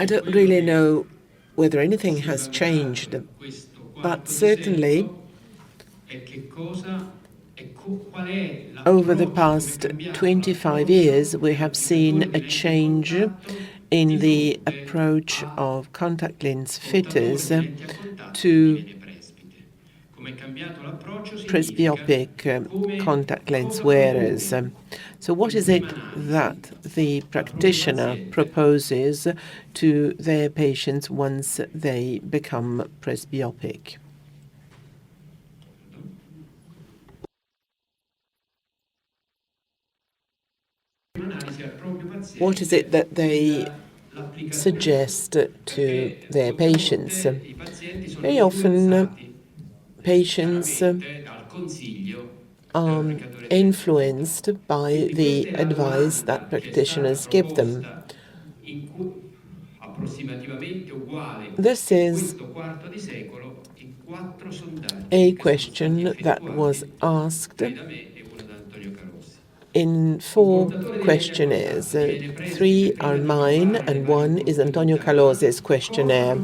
I don't really know whether anything has changed, but certainly over the past 25 years, we have seen a change in the approach of contact lens fitters to presbyopic contact lens wearers. So what is it that the practitioner proposes to their patients once they become presbyopic? What is it that they suggest to their patients? Very often, patients are influenced by the advice that practitioners give them. This is a question that was asked in 4 questionnaires. 3 are mine and 1 is Antonio Calosi's questionnaire.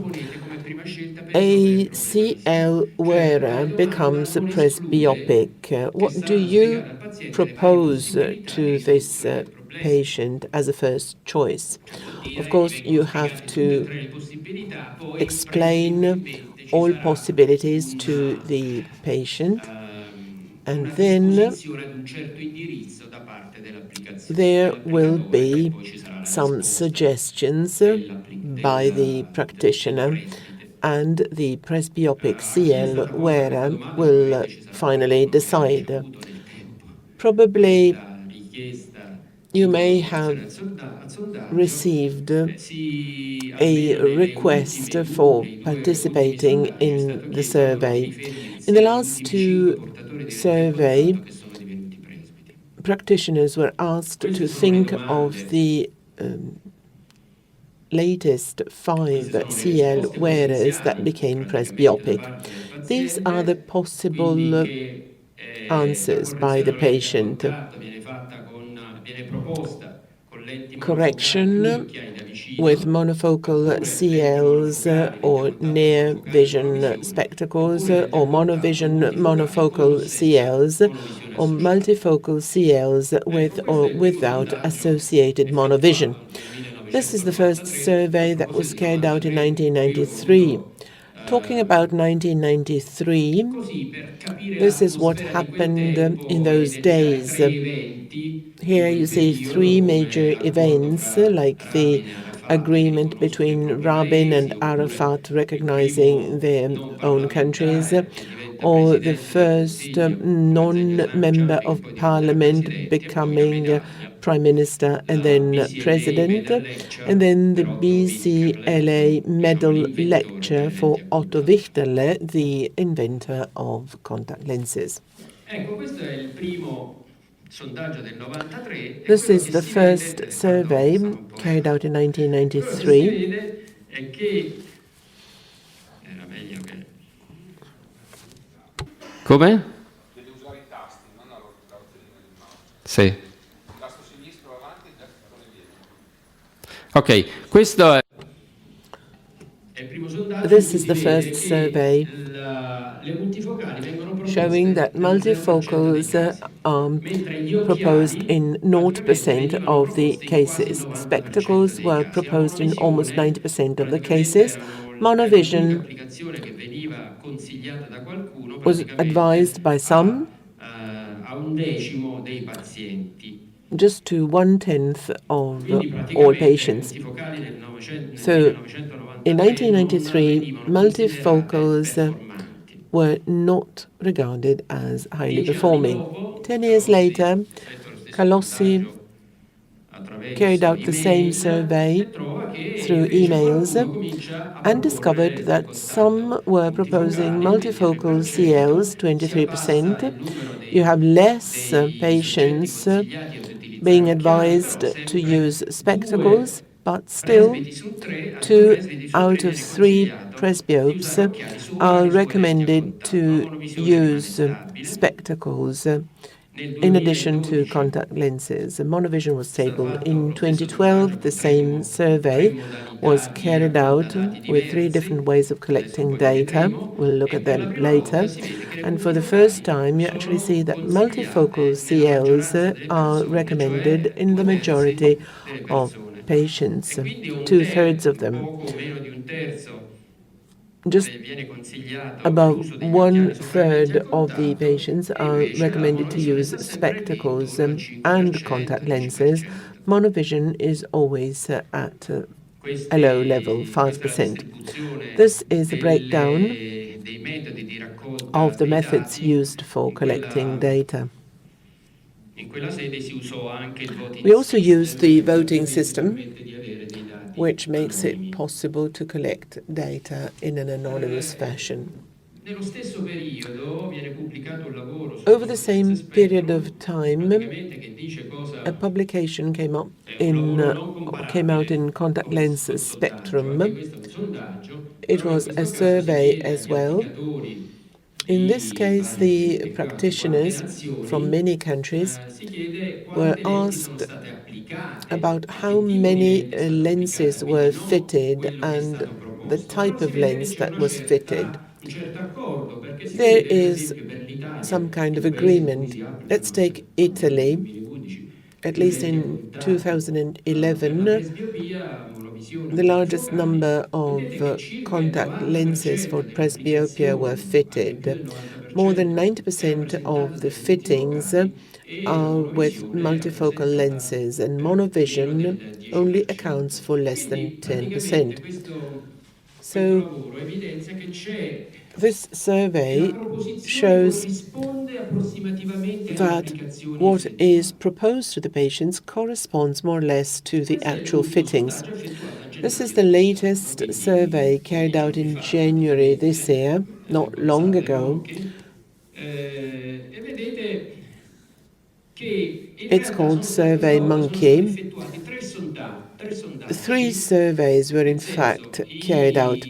A CL wearer becomes presbyopic. What do you propose to this patient as a first choice? Of course, you have to explain all possibilities to the patient, and then there will be some suggestions by the practitioner, and the presbyopic CL wearer will finally decide. Probably you may have received a request for participating in the survey. In the last 2 surveys, practitioners were asked to think of the latest 5 CL wearers that became presbyopic. These are the possible answers by the patient. Correction with monofocal CLs or near vision spectacles, or monovision monofocal CLs, or multifocal CLs with or without associated monovision. This is the first survey that was carried out in 1993. Talking about 1993, this is what happened in those days. Here you see 3 major events, like the agreement between Rabin and Arafat recognizing their own countries, or the first non-member of parliament becoming prime minister and then president, and then the BCLA medal lecture for Otto Wichterle, the inventor of contact lenses. This is the first survey carried out in 1993. Come? Devi usare i tasti, non la rotazione del mouse. Sì. Il tasto sinistro avanti e il tasto dietro. Ok, questo è... This is the first survey showing that multifocals are proposed in 0% of the cases. Spectacles were proposed in almost 90% of the cases. Monovision was advised by some, just to 1/10 of all patients. So in 1993, multifocals were not regarded as highly performing. 10 years later, Calossi carried out the same survey through emails and discovered that some were proposing multifocal CLs, 23%. You have less patients being advised to use spectacles, but still 2 out of 3 presbyopes are recommended to use spectacles in addition to contact lenses. Monovision was stable. In 2012, the same survey was carried out with 3 different ways of collecting data. We'll look at them later. And for the first time, you actually see that multifocal CLs are recommended in the majority of patients, 2/3 of them. Just above 1/3 of the patients are recommended to use spectacles and contact lenses. Monovision is always at a low level, 5%. This is a breakdown of the methods used for collecting data. We also use the voting system, which makes it possible to collect data in an anonymous fashion. Over the same period of time, a publication came out in contact lens spectrum. It was a survey as well. In this case, the practitioners from many countries were asked about how many lenses were fitted and the type of lens that was fitted. There is some kind of agreement. Let's take Italy. At least in 2011, the largest number of contact lenses for presbyopia were fitted. More than 90% of the fittings are with multifocal lenses, and monovision only accounts for less than 10%. So this survey shows that what is proposed to the patients corresponds more or less to the actual fittings. This is the latest survey carried out in January this year, not long ago. It's called Survey Monkey. 3 surveys were in fact carried out.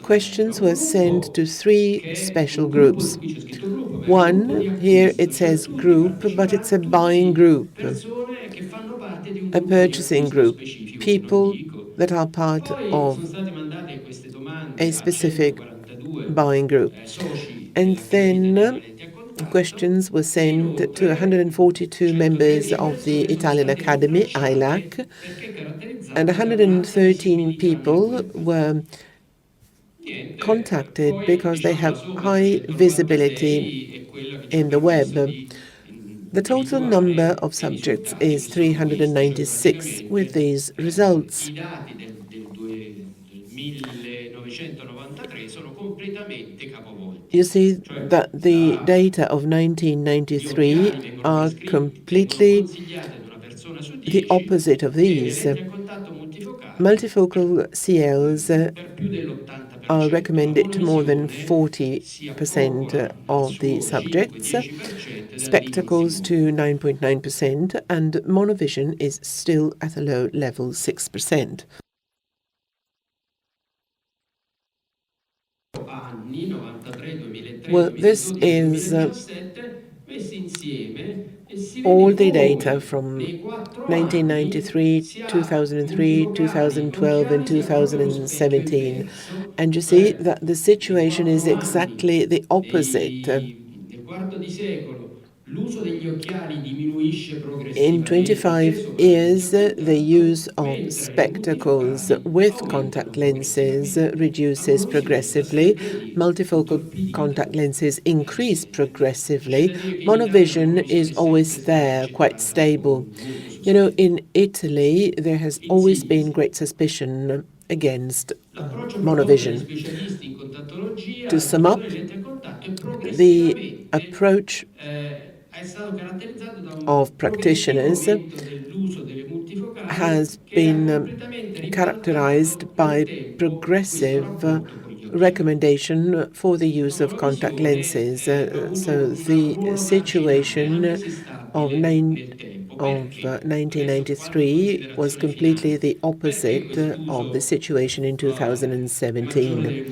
Questions were sent to 3 special groups. One, here it says group, but it's a buying group, a purchasing group, people that are part of a specific buying group. And then questions were sent to 142 members of the Italian Academy, ILAC, and 113 people were contacted because they have high visibility in the web. The total number of subjects is 396 with these results. You see that the data of 1993 are completely the opposite of these. Multifocal CLs are recommended to more than 40% of the subjects, spectacles to 9.9%, and monovision is still at a low level, 6%. Well, this is all the data from 1993, 2003, 2012, and 2017. And you see that the situation is exactly the opposite. In 25 years, the use of spectacles with contact lenses reduces progressively. Multifocal contact lenses increase progressively. Monovision is always there, quite stable. You know, in Italy, there has always been great suspicion against monovision. To sum up, the approach of practitioners has been characterized by progressive recommendation for the use of contact lenses. So the situation of 1993 was completely the opposite of the situation in 2017.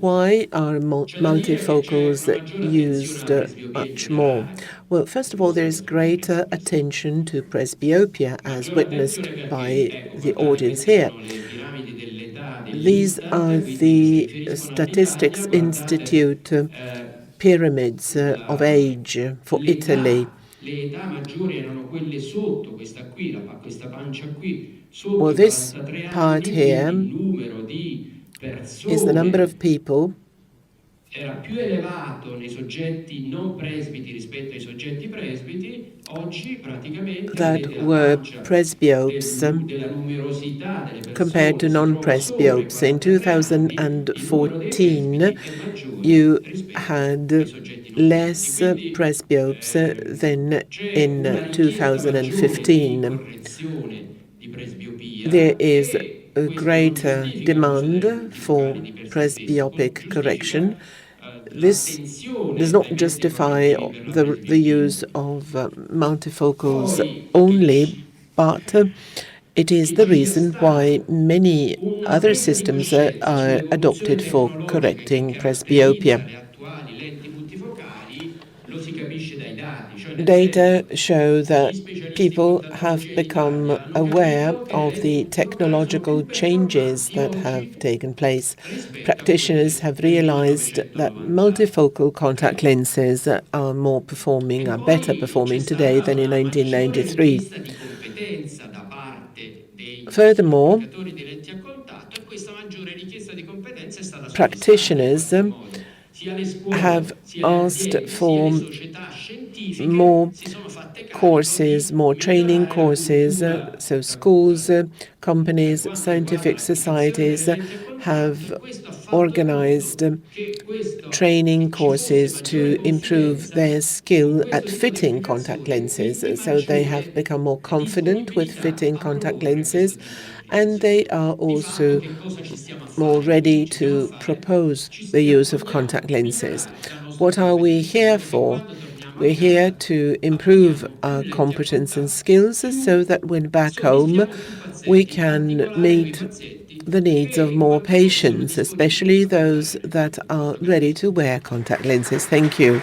Why are multifocals used much more? Well, first of all, there is greater attention to presbyopia, as witnessed by the audience here. These are the Statistics Institute pyramids of age for Italy. quelle sotto questa qui, questa pancia qui, sotto Well, i this 43 part anni here il numero di is the number persone of people era più elevato nei soggetti non presbiti rispetto ai soggetti presbiti. Oggi praticamente that vedete la were pancia presbyopes della numerosità delle compared to persone, se sono sopra i non-presbyopes. In 43 anni, il numero dei 2014, presbiti è maggiore you rispetto ai had soggetti non presbiti. less Quindi presbyopes than c'è una in richiesta maggiore di 2015. correzione di There presbiopia is e a questo non greater giustifica l'uso delle demand for multifocali di per sé stesso, presbyopic giustifica correction. This does l'attenzione not ai mezzi justify correttivi per la the presbiopia. use of multifocals Poi only, but it is che the ci sia reason why stato many una other presa di systems coscienza are sull'evoluzione adopted for tecnologica che correcting caratterizza presbyopia. le attuali lenti multifocali lo si capisce dai dati, cioè nel Data senso show gli that specialisti in people have oftalmologia in become Italia hanno aware capito of che the purtroppo sono technological più changes performanti that have oggi taken place. rispetto a Practitioners quelle have del realized that 1990. multifocal contact lenses are E are better poi c'è performing today stata than in una maggiore 1993. richiesta di competenza da parte degli Furthermore, applicatori di lenti a contatto e questa maggiore richiesta di competenza è stata soddisfatta in practitioners qualche modo. Sia le scuole, have sia le asked aziende, sia le for società scientifiche more si sono fatte carico courses, di more training migliorare la courses. cultura So schools, per companies, quanto riguarda scientific l'applicazione delle societies lenti a contatto have e questo ha fatto in modo organized che training ci fosse courses maggiore to improve confidenza their con skill questo at tipo di fitting contact applicazione e lenses. di So they have maggiore become more confident with disponibilità fitting a contact proporre questo lenses, tipo di and they applicazione. are Di fatto also che cosa ci stiamo a more fare? ready Ci stiamo a to fare? propose the use of contact Vogliamo lenses. migliorare la nostra What are we competenza in here modo che for? quando torniamo a We're here casa to improve abbiamo più our lenti a competence and contatto, skills so più that when back home soddisfiamo più we pazienti, in can particolare quei meet pazienti the needs che of in more qualche modo sono patients, disponibili especially a those pagare that un are costo ready diverso. to wear contact lenses. Thank you.